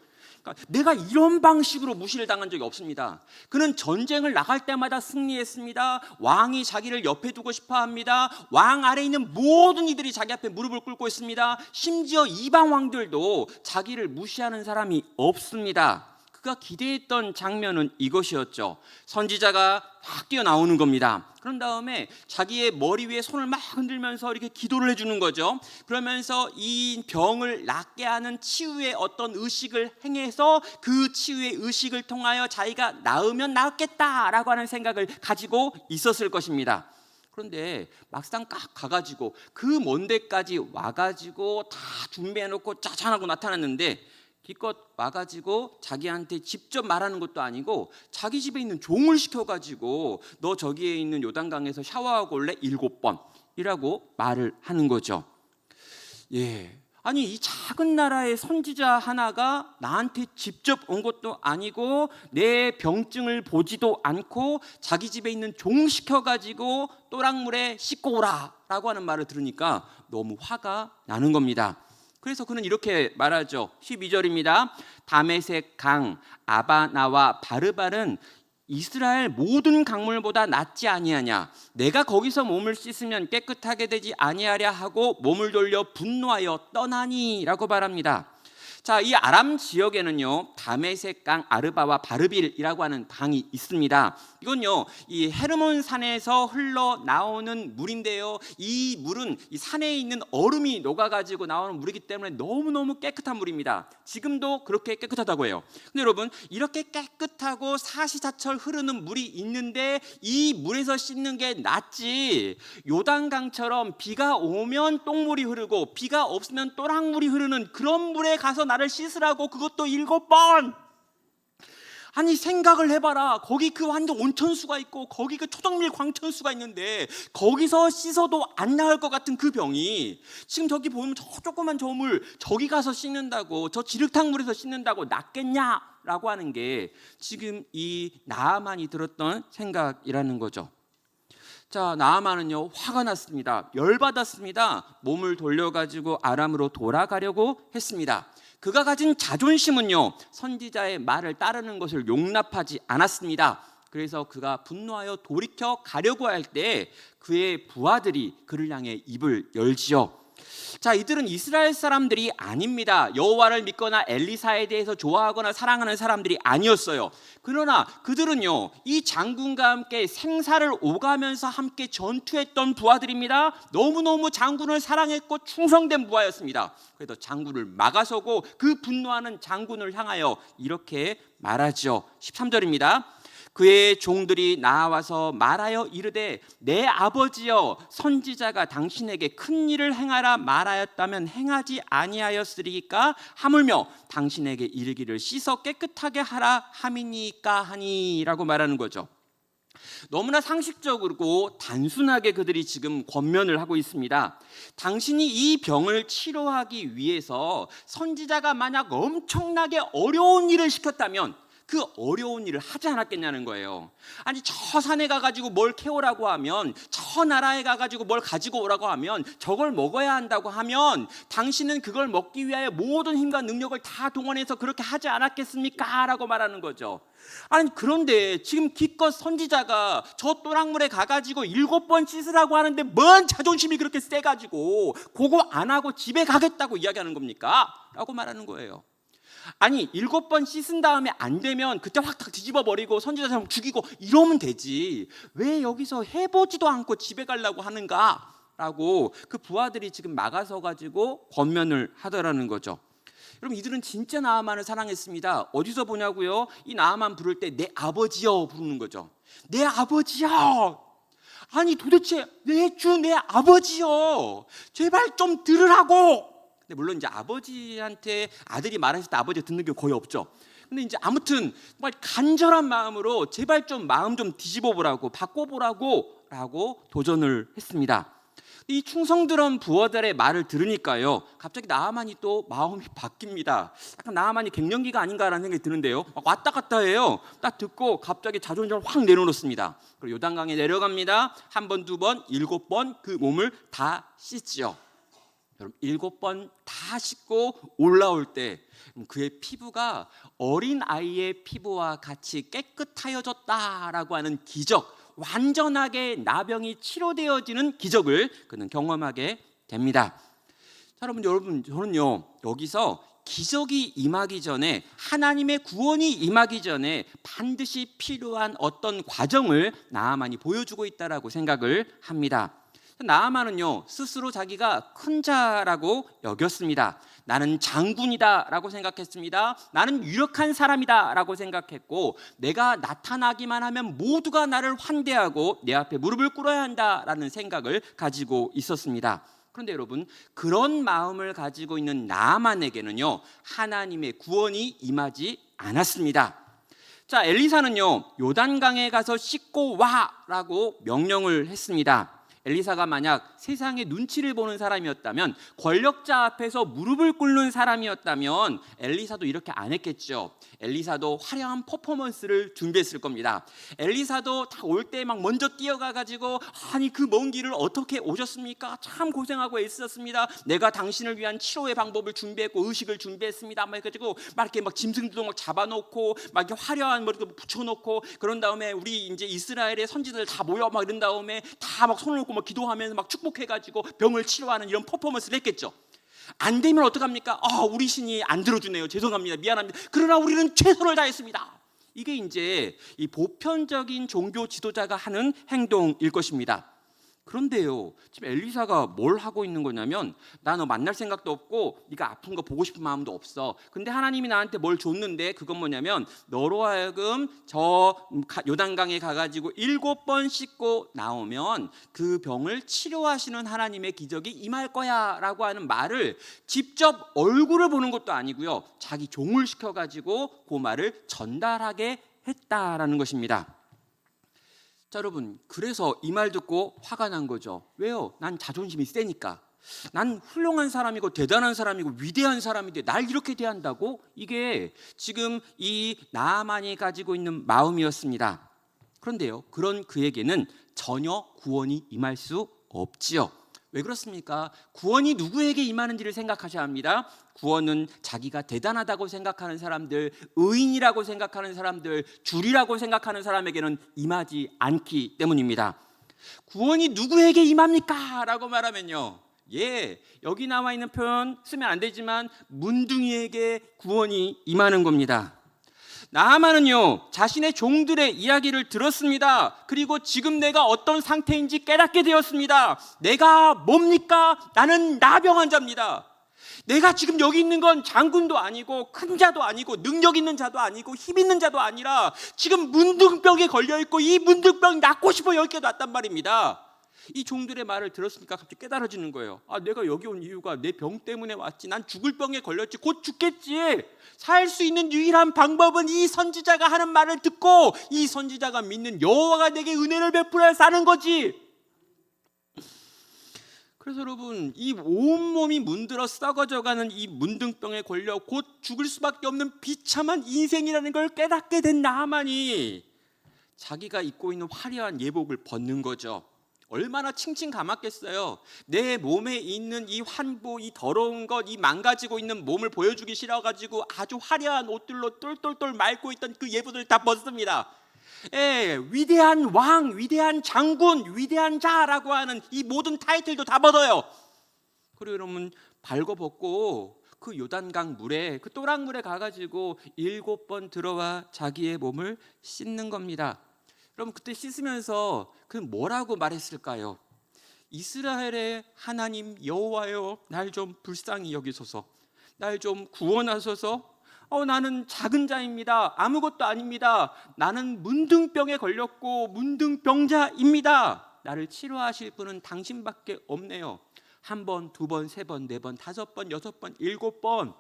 그러니까 내가 이런 방식으로 무시를 당한 적이 없습니다. 그는 전쟁을 나갈 때마다 승리했습니다. 왕이 자기를 옆에 두고 싶어 합니다. 왕 아래에 있는 모든 이들이 자기 앞에 무릎을 꿇고 있습니다. 심지어 이방 왕들도 자기를 무시하는 사람이 없습니다. 그가 기대했던 장면은 이것이었죠. 선지자가 확 뛰어나오는 겁니다. 그런 다음에 자기의 머리 위에 손을 막 흔들면서 이렇게 기도를 해주는 거죠. 그러면서 이 병을 낫게 하는 치유의 어떤 의식을 행해서 그 치유의 의식을 통하여 자기가 나으면 낫겠다라고 하는 생각을 가지고 있었을 것입니다. 그런데 막상 딱 가가지고 그 먼 데까지 와가지고 다 준비해놓고 짜잔하고 나타났는데, 기껏 와가지고 자기한테 직접 말하는 것도 아니고 자기 집에 있는 종을 시켜가지고 너 저기에 있는 요단강에서 샤워하고 올래? 7번이라고 말을 하는 거죠. 예, 아니 이 작은 나라의 선지자 하나가 나한테 직접 온 것도 아니고 내 병증을 보지도 않고 자기 집에 있는 종 시켜가지고 또랑물에 씻고 오라 라고 하는 말을 들으니까 너무 화가 나는 겁니다. 그래서 그는 이렇게 말하죠. 12절입니다. 다메섹 강 아바나와 바르발은 이스라엘 모든 강물보다 낫지 아니하냐? 내가 거기서 몸을 씻으면 깨끗하게 되지 아니하랴 하고 몸을 돌려 분노하여 떠나니라고 말합니다. 자, 이 아람 지역에는요 다메섹 강 아르바와 바르빌이라고 하는 강이 있습니다. 이건요 이 헤르몬 산에서 흘러나오는 물인데요, 이 물은 이 산에 있는 얼음이 녹아가지고 나오는 물이기 때문에 너무너무 깨끗한 물입니다. 지금도 그렇게 깨끗하다고 해요. 근데 여러분, 이렇게 깨끗하고 사시사철 흐르는 물이 있는데 이 물에서 씻는 게 낫지, 요단강처럼 비가 오면 똥물이 흐르고 비가 없으면 또랑물이 흐르는 그런 물에 가서 나를 씻으라고, 그것도 7번. 아니 생각을 해봐라. 거기 그 완전 온천수가 있고 거기 그 초정밀 광천수가 있는데 거기서 씻어도 안 나을 것 같은 그 병이 지금 저기 보면 저 조그만 저 물 저기 가서 씻는다고, 저 지륵탕물에서 씻는다고 낫겠냐라고 하는 게 지금 이 나아만이 들었던 생각이라는 거죠. 자, 나아만은요 화가 났습니다. 열받았습니다. 몸을 돌려가지고 아람으로 돌아가려고 했습니다. 그가 가진 자존심은요 선지자의 말을 따르는 것을 용납하지 않았습니다. 그래서 그가 분노하여 돌이켜 가려고 할 때 그의 부하들이 그를 향해 입을 열지요. 자, 이들은 이스라엘 사람들이 아닙니다. 여호와를 믿거나 엘리사에 대해서 좋아하거나 사랑하는 사람들이 아니었어요. 그러나 그들은요 이 장군과 함께 생사를 오가면서 함께 전투했던 부하들입니다. 너무너무 장군을 사랑했고 충성된 부하였습니다. 그래서 장군을 막아서고 그 분노하는 장군을 향하여 이렇게 말하죠. 13절입니다. 그의 종들이 나와서 말하여 이르되 내 아버지여, 선지자가 당신에게 큰 일을 행하라 말하였다면 행하지 아니하였으리까? 하물며 당신에게 이르기를 씻어 깨끗하게 하라 함이니까 하니라고 말하는 거죠. 너무나 상식적이고 단순하게 그들이 지금 권면을 하고 있습니다. 당신이 이 병을 치료하기 위해서 선지자가 만약 엄청나게 어려운 일을 시켰다면 그 어려운 일을 하지 않았겠냐는 거예요. 아니 저 산에 가가지고 뭘 캐오라고 하면, 저 나라에 가가지고 뭘 가지고 오라고 하면, 저걸 먹어야 한다고 하면 당신은 그걸 먹기 위하여 모든 힘과 능력을 다 동원해서 그렇게 하지 않았겠습니까? 라고 말하는 거죠. 아니 그런데 지금 기껏 선지자가 저 또랑물에 가가지고 7번 씻으라고 하는데 뭔 자존심이 그렇게 세가지고 그거 안 하고 집에 가겠다고 이야기하는 겁니까? 라고 말하는 거예요. 아니 7번 씻은 다음에 안 되면 그때 확 뒤집어 버리고 선지자처럼 죽이고 이러면 되지, 왜 여기서 해보지도 않고 집에 가려고 하는가? 라고 그 부하들이 지금 막아서 가지고 권면을 하더라는 거죠. 여러분, 이들은 진짜 나아만을 사랑했습니다. 어디서 보냐고요? 이 나아만 부를 때 내 아버지여 부르는 거죠. 내 아버지여. 아니 도대체 내 주 내 아버지여, 제발 좀 들으라고. 근데 물론 이제 아버지한테 아들이 말했을 때 아버지가 듣는 게 거의 없죠. 근데 이제 아무튼 정말 간절한 마음으로 제발 좀 마음 좀 뒤집어 보라고, 바꿔 보라고 라고 도전을 했습니다. 이 충성스러운 부하들의 말을 들으니까요, 갑자기 나아만이 또 마음이 바뀝니다. 약간 나아만이 갱년기가 아닌가라는 생각이 드는데요, 막 왔다 갔다 해요. 딱 듣고 갑자기 자존심을 확 내려놓습니다. 그리고 요단강에 내려갑니다. 한 번, 두 번, 7번 그 몸을 다 씻지요. 여러분, 7번 다 씻고 올라올 때 그의 피부가 어린 아이의 피부와 같이 깨끗하여졌다라고 하는 기적, 완전하게 나병이 치료되어지는 기적을 그는 경험하게 됩니다. 자, 여러분, 저는요 여기서 기적이 임하기 전에, 하나님의 구원이 임하기 전에 반드시 필요한 어떤 과정을 나아만이 보여주고 있다라고 생각을 합니다. 나아만은요 스스로 자기가 큰 자라고 여겼습니다. 나는 장군이다 라고 생각했습니다. 나는 유력한 사람이다 라고 생각했고, 내가 나타나기만 하면 모두가 나를 환대하고 내 앞에 무릎을 꿇어야 한다라는 생각을 가지고 있었습니다. 그런데 여러분, 그런 마음을 가지고 있는 나아만에게는요 하나님의 구원이 임하지 않았습니다. 자, 엘리사는요 요단강에 가서 씻고 와라고 명령을 했습니다. 엘리사가 만약 세상의 눈치를 보는 사람이었다면, 권력자 앞에서 무릎을 꿇는 사람이었다면 엘리사도 이렇게 안 했겠죠. 엘리사도 화려한 퍼포먼스를 준비했을 겁니다. 엘리사도 다 올 때 막 먼저 뛰어가가지고, 아니 그 먼 길을 어떻게 오셨습니까? 참 고생하고 애쓰셨습니다. 내가 당신을 위한 치료의 방법을 준비했고 의식을 준비했습니다. 막 해가지고 막 이렇게 막 짐승들도 막 잡아놓고 막 이렇게 화려한 뭐 이렇게 붙여놓고, 그런 다음에 우리 이제 이스라엘의 선지들 다 모여 막 이런 다음에 다 막 손을 놓고 막 기도하면서 막 축복해가지고 병을 치료하는 이런 퍼포먼스를 했겠죠. 안 되면 어떡합니까? 우리 신이 안 들어주네요. 죄송합니다. 미안합니다. 그러나 우리는 최선을 다했습니다. 이게 이제 이 보편적인 종교 지도자가 하는 행동일 것입니다. 그런데요, 지금 엘리사가 뭘 하고 있는 거냐면, 나 너 만날 생각도 없고 네가 아픈 거 보고 싶은 마음도 없어. 근데 하나님이 나한테 뭘 줬는데, 그건 뭐냐면 너로 하여금 저 요단강에 가가지고 7번 씻고 나오면 그 병을 치료하시는 하나님의 기적이 임할 거야 라고 하는 말을 직접 얼굴을 보는 것도 아니고요, 자기 종을 시켜가지고 그 말을 전달하게 했다라는 것입니다. 자, 여러분, 그래서 이 말 듣고 화가 난 거죠. 왜요? 난 자존심이 세니까. 난 훌륭한 사람이고 대단한 사람이고 위대한 사람인데 날 이렇게 대한다고? 이게 지금 이 나아만이 가지고 있는 마음이었습니다. 그런데요, 그런 그에게는 전혀 구원이 임할 수 없지요. 왜 그렇습니까? 구원이 누구에게 임하는지를 생각하셔야 합니다. 구원은 자기가 대단하다고 생각하는 사람들, 의인이라고 생각하는 사람들, 주리라고 생각하는 사람에게는 임하지 않기 때문입니다. 구원이 누구에게 임합니까? 라고 말하면요, 여기 나와 있는 표현 쓰면 안 되지만 문둥이에게 구원이 임하는 겁니다. 나아만은요 자신의 종들의 이야기를 들었습니다. 그리고 지금 내가 어떤 상태인지 깨닫게 되었습니다. 내가 뭡니까? 나는 나병 환자입니다. 내가 지금 여기 있는 건 장군도 아니고 큰 자도 아니고 능력 있는 자도 아니고 힘 있는 자도 아니라 지금 문둥병에 걸려있고, 이 문둥병 낫고 싶어 여기까지 왔단 말입니다. 이 종들의 말을 들었으니까 갑자기 깨달아지는 거예요. 내가 여기 온 이유가 내 병 때문에 왔지. 난 죽을 병에 걸렸지. 곧 죽겠지. 살 수 있는 유일한 방법은 이 선지자가 하는 말을 듣고 이 선지자가 믿는 여호와가 내게 은혜를 베풀어야 사는 거지. 그래서 여러분, 이 온몸이 문드러 썩어져가는 이 문둥병에 걸려 곧 죽을 수밖에 없는 비참한 인생이라는 걸 깨닫게 된 나아만이 자기가 입고 있는 화려한 예복을 벗는 거죠. 얼마나 칭칭감았겠어요. 내 몸에 있는 이 환부, 이 더러운 것, 이 망가지고 있는 몸을 보여주기 싫어가지고 아주 화려한 옷들로 똘똘똘 말고 있던 그 예복을 다 벗습니다. 위대한 왕, 위대한 장군, 위대한 자라고 하는 이 모든 타이틀도 다 벗어요. 그리고 여러분, 발궈벗고 그 요단강 물에, 그 또랑물에 가가지고 7번 들어와 자기의 몸을 씻는 겁니다. 여러분, 그때 씻으면서 그 뭐라고 말했을까요? 이스라엘의 하나님 여호와여, 날 좀 불쌍히 여기소서, 날 좀 구원하소서. 나는 작은 자입니다. 아무것도 아닙니다. 나는 문둥병에 걸렸고 문둥병자입니다. 나를 치료하실 분은 당신밖에 없네요. 1번, 2번, 3번, 4번, 5번, 6번, 7번.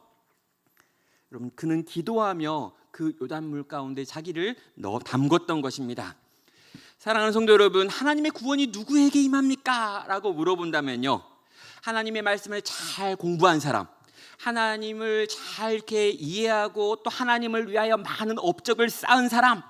여러분, 그는 기도하며 그 요단물 가운데 자기를 담궜던 것입니다. 사랑하는 성도 여러분, 하나님의 구원이 누구에게 임합니까? 라고 물어본다면요, 하나님의 말씀을 잘 공부한 사람, 하나님을 잘 이렇게 이해하고 또 하나님을 위하여 많은 업적을 쌓은 사람,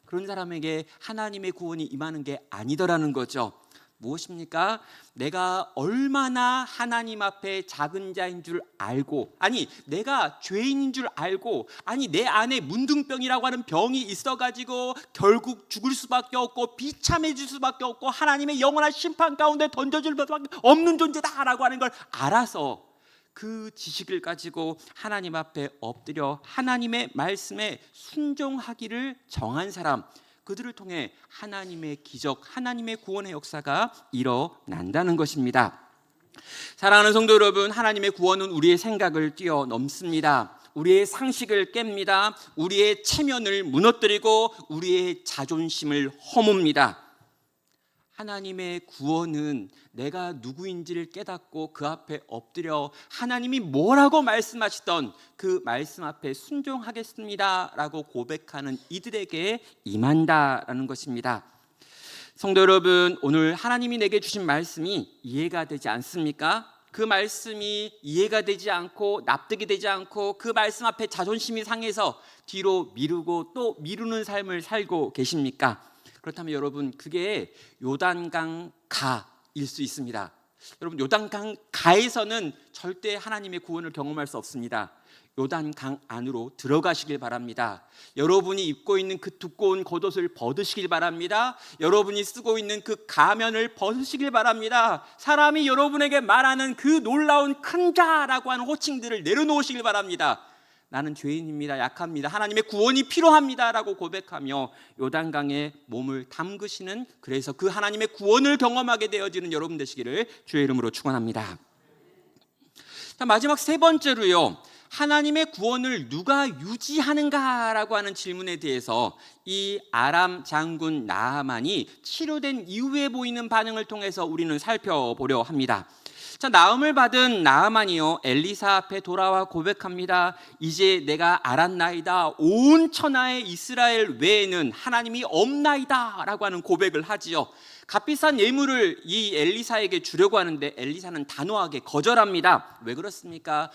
그런 사람에게 하나님의 구원이 임하는 게 아니더라는 거죠. 무엇입니까? 내가 얼마나 하나님 앞에 작은 자인 줄 알고, 아니 내가 죄인인 줄 알고, 아니 내 안에 문둥병이라고 하는 병이 있어가지고 결국 죽을 수밖에 없고 비참해질 수밖에 없고 하나님의 영원한 심판 가운데 던져질 수밖에 없는 존재다라고 하는 걸 알아서 그 지식을 가지고 하나님 앞에 엎드려 하나님의 말씀에 순종하기를 정한 사람, 그들을 통해 하나님의 기적, 하나님의 구원의 역사가 일어난다는 것입니다. 사랑하는 성도 여러분, 하나님의 구원은 우리의 생각을 뛰어넘습니다. 우리의 상식을 깹니다. 우리의 체면을 무너뜨리고 우리의 자존심을 허뭅니다. 하나님의 구원은 내가 누구인지를 깨닫고 그 앞에 엎드려 하나님이 뭐라고 말씀하시던 그 말씀 앞에 순종하겠습니다 라고 고백하는 이들에게 임한다라는 것입니다. 성도 여러분, 오늘 하나님이 내게 주신 말씀이 이해가 되지 않습니까? 그 말씀이 이해가 되지 않고 납득이 되지 않고 그 말씀 앞에 자존심이 상해서 뒤로 미루고 또 미루는 삶을 살고 계십니까? 그렇다면 여러분, 그게 요단강 가일 수 있습니다. 여러분, 요단강 가에서는 절대 하나님의 구원을 경험할 수 없습니다. 요단강 안으로 들어가시길 바랍니다. 여러분이 입고 있는 그 두꺼운 겉옷을 벗으시길 바랍니다. 여러분이 쓰고 있는 그 가면을 벗으시길 바랍니다. 사람이 여러분에게 말하는 그 놀라운 큰 자라고 하는 호칭들을 내려놓으시길 바랍니다. 나는 죄인입니다. 약합니다. 하나님의 구원이 필요합니다 라고 고백하며 요단강에 몸을 담그시는, 그래서 그 하나님의 구원을 경험하게 되어지는 여러분 되시기를 주의 이름으로 축원합니다. 자, 마지막 세 번째로요, 하나님의 구원을 누가 유지하는가라고 하는 질문에 대해서 이 아람 장군 나아만이 치료된 이후에 보이는 반응을 통해서 우리는 살펴보려 합니다. 자, 나음을 받은 나아만이요, 엘리사 앞에 돌아와 고백합니다. 이제 내가 알았나이다. 온 천하의 이스라엘 외에는 하나님이 없나이다 라고 하는 고백을 하지요. 값비싼 예물을 이 엘리사에게 주려고 하는데 엘리사는 단호하게 거절합니다. 왜 그렇습니까?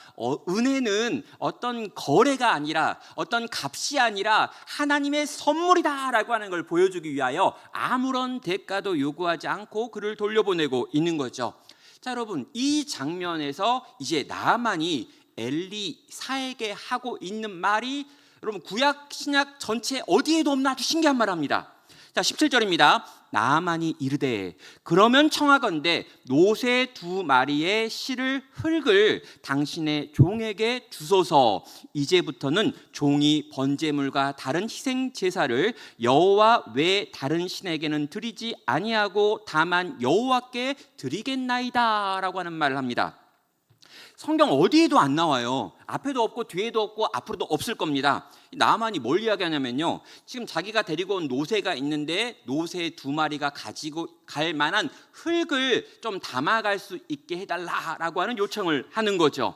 은혜는 어떤 거래가 아니라, 어떤 값이 아니라 하나님의 선물이다 라고 하는 걸 보여주기 위하여 아무런 대가도 요구하지 않고 그를 돌려보내고 있는 거죠. 자, 여러분, 이 장면에서 이제 나아만이 엘리사에게 하고 있는 말이 여러분 구약 신약 전체 어디에도 없는 아주 신기한 말합니다. 자, 17절입니다. 나아만이 이르되 그러면 청하건대 노새 2마리의 실을 흙을 당신의 종에게 주소서. 이제부터는 종이 번제물과 다른 희생 제사를 여호와 외 다른 신에게는 드리지 아니하고 다만 여호와께 드리겠나이다 라고 하는 말을 합니다. 성경 어디에도 안 나와요. 앞에도 없고 뒤에도 없고 앞으로도 없을 겁니다. 나아만이 뭘 이야기하냐면요, 지금 자기가 데리고 온 노새가 있는데 노새 2마리가 가지고 갈 만한 흙을 좀 담아갈 수 있게 해달라라고 하는 요청을 하는 거죠.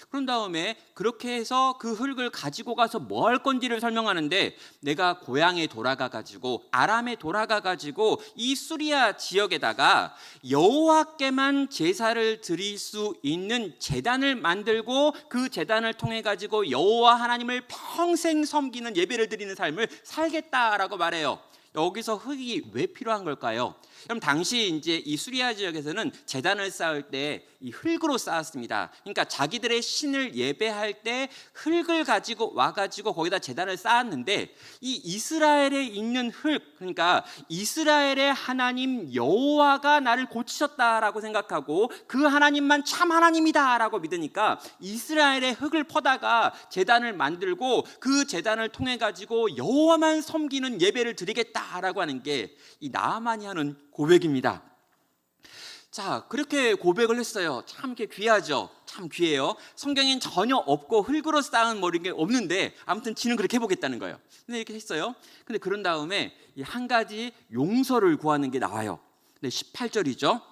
그런 다음에 그렇게 해서 그 흙을 가지고 가서 뭐 할 건지를 설명하는데, 내가 고향에 돌아가 가지고 아람에 돌아가 가지고 이 수리아 지역에다가 여호와께만 제사를 드릴 수 있는 제단을 만들고 그 제단을 통해 가지고 여호와 하나님을 평생 섬기는 예배를 드리는 삶을 살겠다라고 말해요. 여기서 흙이 왜 필요한 걸까요? 그럼 당시 이제 이 수리아 지역에서는 제단을 쌓을 때 이 흙으로 쌓았습니다. 그러니까 자기들의 신을 예배할 때 흙을 가지고 와가지고 거기다 제단을 쌓았는데, 이 이스라엘에 있는 흙, 그러니까 이스라엘의 하나님 여호와가 나를 고치셨다라고 생각하고 그 하나님만 참 하나님이다라고 믿으니까 이스라엘의 흙을 퍼다가 제단을 만들고 그 제단을 통해 가지고 여호와만 섬기는 예배를 드리겠다라고 하는 게 이 나아만이 하는 고백입니다. 자, 그렇게 고백을 했어요. 참 귀하죠. 참 귀해요. 성경엔 전혀 없고 흙으로 쌓은 뭐 이런 게 없는데 아무튼 지는 그렇게 해보겠다는 거예요. 근데 이렇게 했어요. 근데 그런 다음에 한 가지 용서를 구하는 게 나와요. 근데 18절이죠.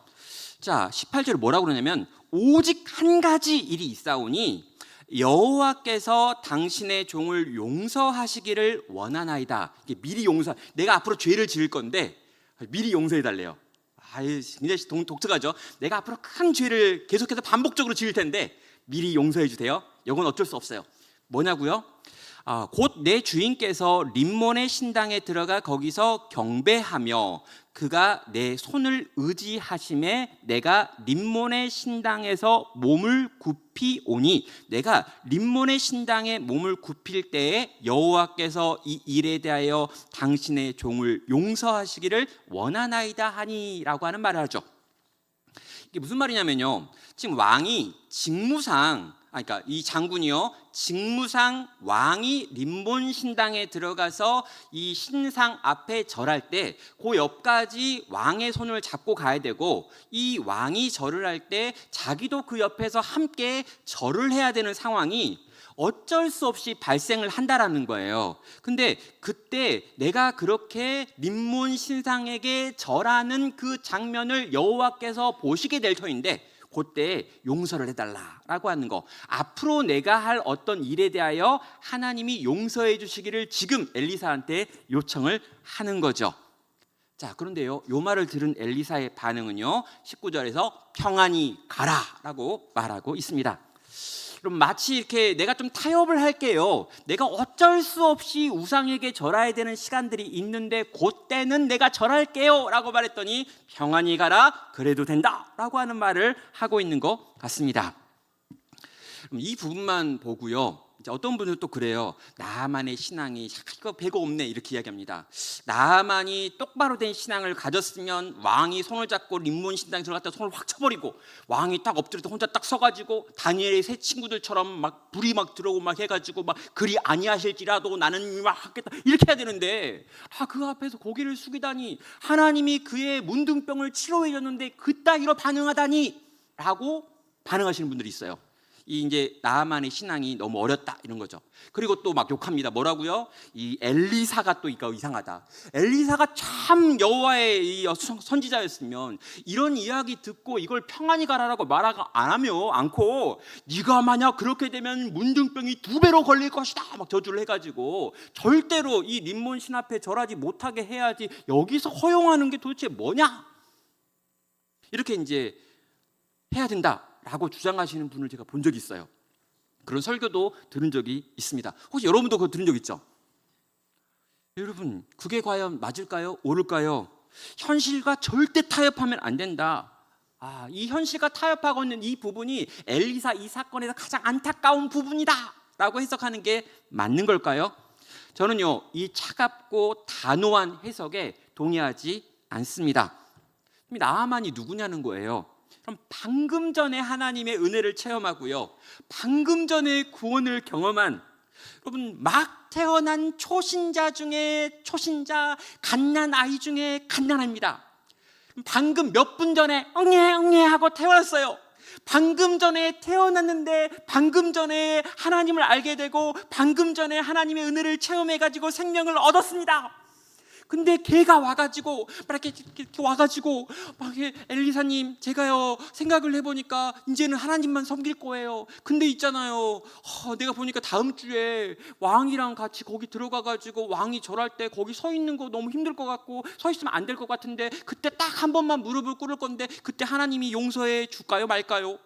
자, 18절에 뭐라고 그러냐면, 오직 한 가지 일이 있사오니 여호와께서 당신의 종을 용서하시기를 원하나이다. 이게 미리 용서, 내가 앞으로 죄를 지을 건데 미리 용서해 달래요. 굉장히 독특하죠. 내가 앞으로 큰 죄를 계속해서 반복적으로 지을 텐데 미리 용서해 주세요. 이건 어쩔 수 없어요. 뭐냐고요? 곧 내 주인께서 림몬의 신당에 들어가 거기서 경배하며 그가 내 손을 의지하심에 내가 림몬의 신당에서 몸을 굽히 오니, 내가 림몬의 신당에 몸을 굽힐 때에 여호와께서 이 일에 대하여 당신의 종을 용서하시기를 원하나이다 하니라고 하는 말을 하죠. 이게 무슨 말이냐면요, 지금 왕이 직무상, 그러니까 이 장군이요, 직무상 왕이 림몬 신당에 들어가서 이 신상 앞에 절할 때 그 옆까지 왕의 손을 잡고 가야 되고, 이 왕이 절을 할 때 자기도 그 옆에서 함께 절을 해야 되는 상황이 어쩔 수 없이 발생을 한다라는 거예요. 근데 그때 내가 그렇게 림몬 신상에게 절하는 그 장면을 여호와께서 보시게 될 터인데 그때 용서를 해달라라고 하는 거, 앞으로 내가 할 어떤 일에 대하여 하나님이 용서해 주시기를 지금 엘리사한테 요청을 하는 거죠. 자, 그런데요, 요 말을 들은 엘리사의 반응은요, 19절에서 평안히 가라라고 말하고 있습니다. 그럼 마치 이렇게 내가 좀 타협을 할게요, 내가 어쩔 수 없이 우상에게 절해야 되는 시간들이 있는데 그때는 내가 절할게요 라고 말했더니 평안히 가라, 그래도 된다 라고 하는 말을 하고 있는 것 같습니다. 그럼 이 부분만 보고요, 이제 어떤 분들은 또 그래요. 나만의 신앙이 이거 배가 없네 이렇게 이야기합니다. 나만이 똑바로 된 신앙을 가졌으면 왕이 손을 잡고 림몬 신당에 들어갔다 손을 확 쳐버리고 왕이 딱 엎드려서 혼자 딱 서가지고 다니엘의 세 친구들처럼 막 불이 막 들어오고 막 해가지고 막 그리 아니하실지라도 나는 막 하겠다 이렇게 해야 되는데, 그 앞에서 고개를 숙이다니, 하나님이 그의 문둥병을 치료해 줬는데 그따위로 반응하다니 라고 반응하시는 분들이 있어요. 이 이제 나만의 신앙이 너무 어렸다 이런 거죠. 그리고 또 막 욕합니다. 뭐라고요? 이 엘리사가 또 이거 이상하다. 엘리사가 참 여호와의 이 선지자였으면 이런 이야기 듣고 이걸 평안히 가라라고 말 안 하며 않고, 네가 만약 그렇게 되면 문둥병이 2배로 걸릴 것이다 막 저주를 해가지고 절대로 이 림몬 신 앞에 절하지 못하게 해야지, 여기서 허용하는 게 도대체 뭐냐? 이렇게 이제 해야 된다 라고 주장하시는 분을 제가 본 적이 있어요. 그런 설교도 들은 적이 있습니다. 혹시 여러분도 그거 들은 적 있죠? 여러분, 그게 과연 맞을까요? 옳을까요? 현실과 절대 타협하면 안 된다. 이 현실과 타협하고 있는 이 부분이 엘리사 이 사건에서 가장 안타까운 부분이다 라고 해석하는 게 맞는 걸까요? 저는요, 이 차갑고 단호한 해석에 동의하지 않습니다. 나아만이 누구냐는 거예요. 그럼 방금 전에 하나님의 은혜를 체험하고요, 방금 전에 구원을 경험한, 여러분 막 태어난 초신자 중에 초신자, 갓난 아이 중에 갓난아입니다. 방금 몇 분 전에 응애 하고 태어났어요. 방금 전에 태어났는데 방금 전에 하나님을 알게 되고 방금 전에 하나님의 은혜를 체험해가지고 생명을 얻었습니다. 근데 걔가 와가지고 막 이렇게 와가지고 막 엘리사님, 제가요 생각을 해보니까 이제는 하나님만 섬길 거예요. 근데 있잖아요, 내가 보니까 다음 주에 왕이랑 같이 거기 들어가가지고 왕이 절할 때 거기 서 있는 거 너무 힘들 것 같고 서 있으면 안 될 것 같은데 그때 딱 한 번만 무릎을 꿇을 건데 그때 하나님이 용서해 줄까요 말까요?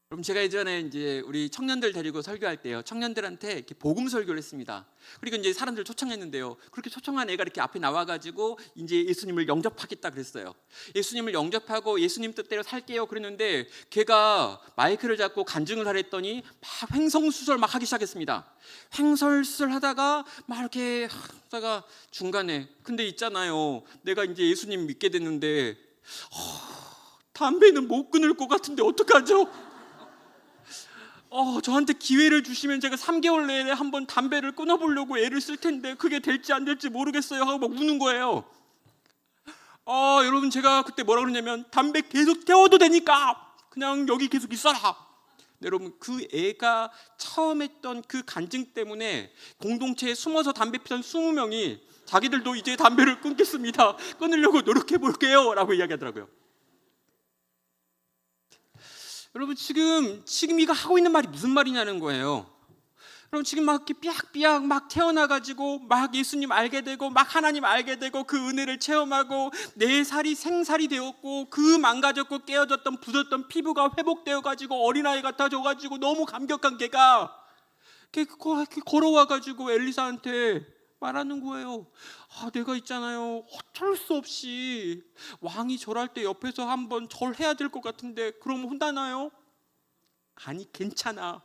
그럼 제가 예전에 이제 우리 청년들 데리고 설교할 때요, 청년들한테 이렇게 복음 설교를 했습니다. 그리고 이제 사람들 초청했는데요, 그렇게 초청한 애가 이렇게 앞에 나와가지고 이제 예수님을 영접하겠다 그랬어요. 예수님을 영접하고 예수님 뜻대로 살게요 그랬는데 걔가 마이크를 잡고 간증을 하랬더니 막 횡성수설 막 하기 시작했습니다. 횡설수설 하다가 막 이렇게 하다가 중간에, 근데 있잖아요, 내가 이제 예수님 믿게 됐는데 담배는 못 끊을 것 같은데 어떡하죠? 저한테 기회를 주시면 제가 3개월 내에 한번 담배를 끊어보려고 애를 쓸 텐데 그게 될지 안 될지 모르겠어요 하고 막 우는 거예요. 여러분, 제가 그때 뭐라 그러냐면 담배 계속 태워도 되니까 그냥 여기 계속 있어라. 여러분, 그 애가 처음 했던 그 간증 때문에 공동체에 숨어서 담배 피던 20명이 자기들도 이제 담배를 끊겠습니다, 끊으려고 노력해 볼게요 라고 이야기하더라고요. 여러분, 지금 이거 하고 있는 말이 무슨 말이냐는 거예요. 여러분, 지금 막 이렇게 삐약삐약 막 태어나가지고 막 예수님 알게 되고 막 하나님 알게 되고 그 은혜를 체험하고 내 살이 생살이 되었고 그 망가졌고 깨어졌던 부었던 피부가 회복되어가지고 어린아이 같아져가지고 너무 감격한 걔가 이렇게 걸어와가지고 엘리사한테 말하는 거예요. 내가 있잖아요, 어쩔 수 없이 왕이 절할 때 옆에서 한번 절해야 될 것 같은데 그럼 혼나나요? 아니, 괜찮아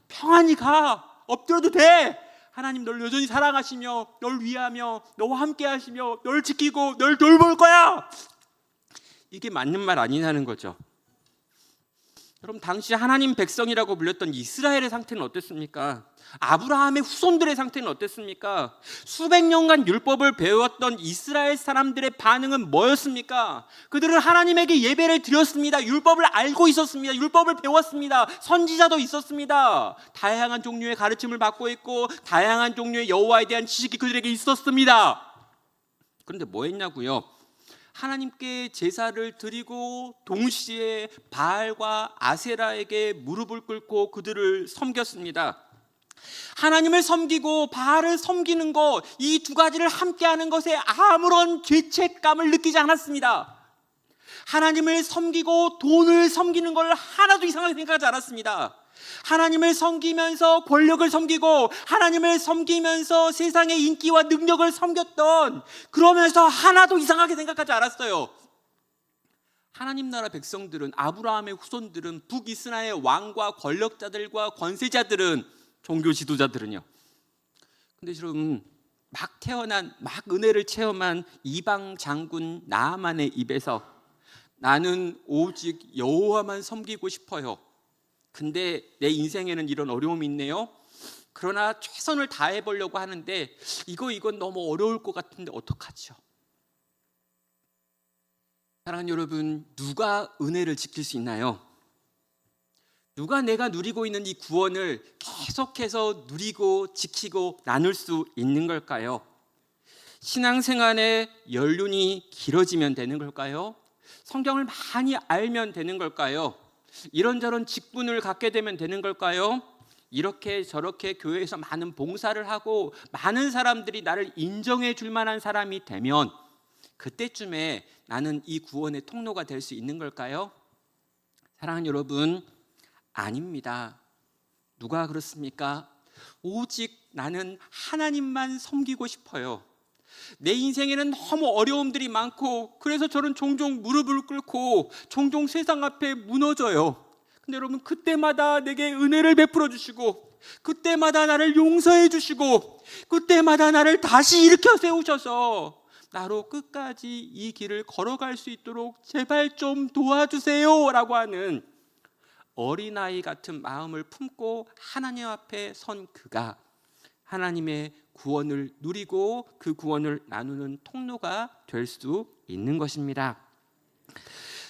평안히 가, 엎드려도 돼. 하나님 널 여전히 사랑하시며 널 위하며 너와 함께 하시며 널 지키고 널 돌볼 거야. 이게 맞는 말 아니냐는 거죠. 여러분, 당시 하나님 백성이라고 불렸던 이스라엘의 상태는 어땠습니까? 아브라함의 후손들의 상태는 어땠습니까? 수백 년간 율법을 배웠던 이스라엘 사람들의 반응은 뭐였습니까? 그들은 하나님에게 예배를 드렸습니다. 율법을 알고 있었습니다. 율법을 배웠습니다. 선지자도 있었습니다. 다양한 종류의 가르침을 받고 있고 다양한 종류의 여호와에 대한 지식이 그들에게 있었습니다. 그런데 뭐 했냐고요? 하나님께 제사를 드리고 동시에 바알과 아세라에게 무릎을 꿇고 그들을 섬겼습니다. 하나님을 섬기고 바알을 섬기는 것, 이 두 가지를 함께 하는 것에 아무런 죄책감을 느끼지 않았습니다. 하나님을 섬기고 돈을 섬기는 걸 하나도 이상하게 생각하지 않았습니다. 하나님을 섬기면서 권력을 섬기고 하나님을 섬기면서 세상의 인기와 능력을 섬겼던, 그러면서 하나도 이상하게 생각하지 않았어요. 하나님 나라 백성들은, 아브라함의 후손들은, 북이스라엘 왕과 권력자들과 권세자들은, 종교 지도자들은요. 근데 여러분, 막 태어난, 막 은혜를 체험한 이방 장군 나아만의 입에서 나는 오직 여호와만 섬기고 싶어요. 근데 내 인생에는 이런 어려움이 있네요. 그러나 최선을 다해 보려고 하는데 이건 너무 어려울 것 같은데 어떡하죠? 사랑하는 여러분, 누가 은혜를 지킬 수 있나요? 누가 내가 누리고 있는 이 구원을 계속해서 누리고 지키고 나눌 수 있는 걸까요? 신앙생활의 연륜이 길어지면 되는 걸까요? 성경을 많이 알면 되는 걸까요? 이런저런 직분을 갖게 되면 되는 걸까요? 이렇게 저렇게 교회에서 많은 봉사를 하고 많은 사람들이 나를 인정해 줄 만한 사람이 되면 그때쯤에 나는 이 구원의 통로가 될 수 있는 걸까요? 사랑하는 여러분, 아닙니다. 누가 그렇습니까? 오직 나는 하나님만 섬기고 싶어요. 내 인생에는 너무 어려움들이 많고 그래서 저는 종종 무릎을 꿇고 종종 세상 앞에 무너져요. 근데 여러분, 그때마다 내게 은혜를 베풀어 주시고 그때마다 나를 용서해 주시고 그때마다 나를 다시 일으켜 세우셔서 나로 끝까지 이 길을 걸어갈 수 있도록 제발 좀 도와주세요 라고 하는 어린아이 같은 마음을 품고 하나님 앞에 선 그가 하나님의 구원을 누리고 그 구원을 나누는 통로가 될 수 있는 것입니다.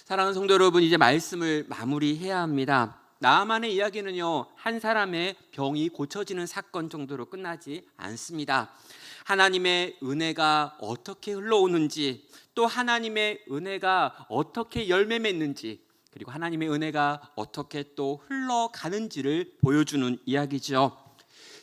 사랑하는 성도 여러분, 이제 말씀을 마무리해야 합니다. 나아만의 이야기는요, 한 사람의 병이 고쳐지는 사건 정도로 끝나지 않습니다. 하나님의 은혜가 어떻게 흘러오는지, 또 하나님의 은혜가 어떻게 열매 맺는지, 그리고 하나님의 은혜가 어떻게 또 흘러가는지를 보여주는 이야기죠.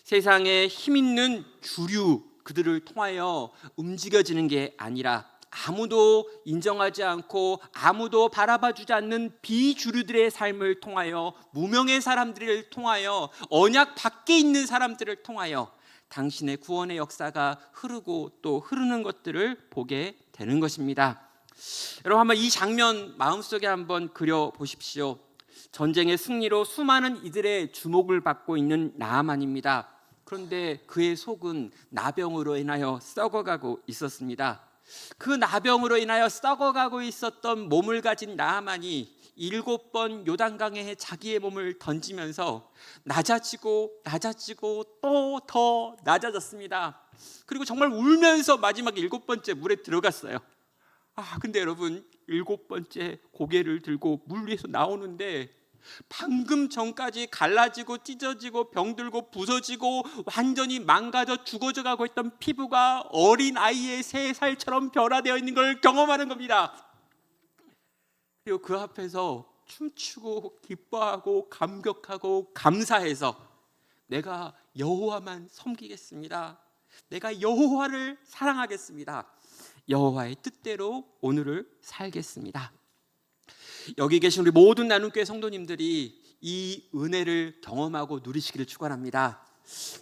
세상에 힘 있는 주류, 그들을 통하여 움직여지는 게 아니라 아무도 인정하지 않고 아무도 바라봐주지 않는 비주류들의 삶을 통하여, 무명의 사람들을 통하여, 언약 밖에 있는 사람들을 통하여 당신의 구원의 역사가 흐르고 또 흐르는 것들을 보게 되는 것입니다. 여러분, 한번 이 장면 마음속에 한번 그려 보십시오. 전쟁의 승리로 수많은 이들의 주목을 받고 있는 나아만입니다. 그런데 그의 속은 나병으로 인하여 썩어가고 있었습니다. 그 나병으로 인하여 썩어가고 있었던 몸을 가진 나아만이 7번 요단강에 자기의 몸을 던지면서 낮아지고 또 더 낮아졌습니다. 그리고 정말 울면서 마지막 7번째 물에 들어갔어요. 근데 여러분, 7번째 고개를 들고 물 위에서 나오는데 방금 전까지 갈라지고 찢어지고 병들고 부서지고 완전히 망가져 죽어져 가고 있던 피부가 어린 아이의 3살처럼 변화되어 있는 걸 경험하는 겁니다. 그리고 그 앞에서 춤추고 기뻐하고 감격하고 감사해서 내가 여호와만 섬기겠습니다. 내가 여호와를 사랑하겠습니다. 여호와의 뜻대로 오늘을 살겠습니다. 여기 계신 우리 모든 나눔교회 성도님들이 이 은혜를 경험하고 누리시기를 축원합니다.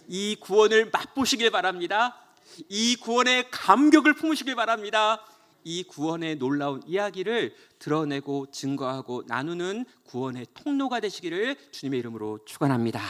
이 구원을 맛보시길 바랍니다. 이 구원의 감격을 품으시길 바랍니다. 이 구원의 놀라운 이야기를 드러내고 증거하고 나누는 구원의 통로가 되시기를 주님의 이름으로 축원합니다.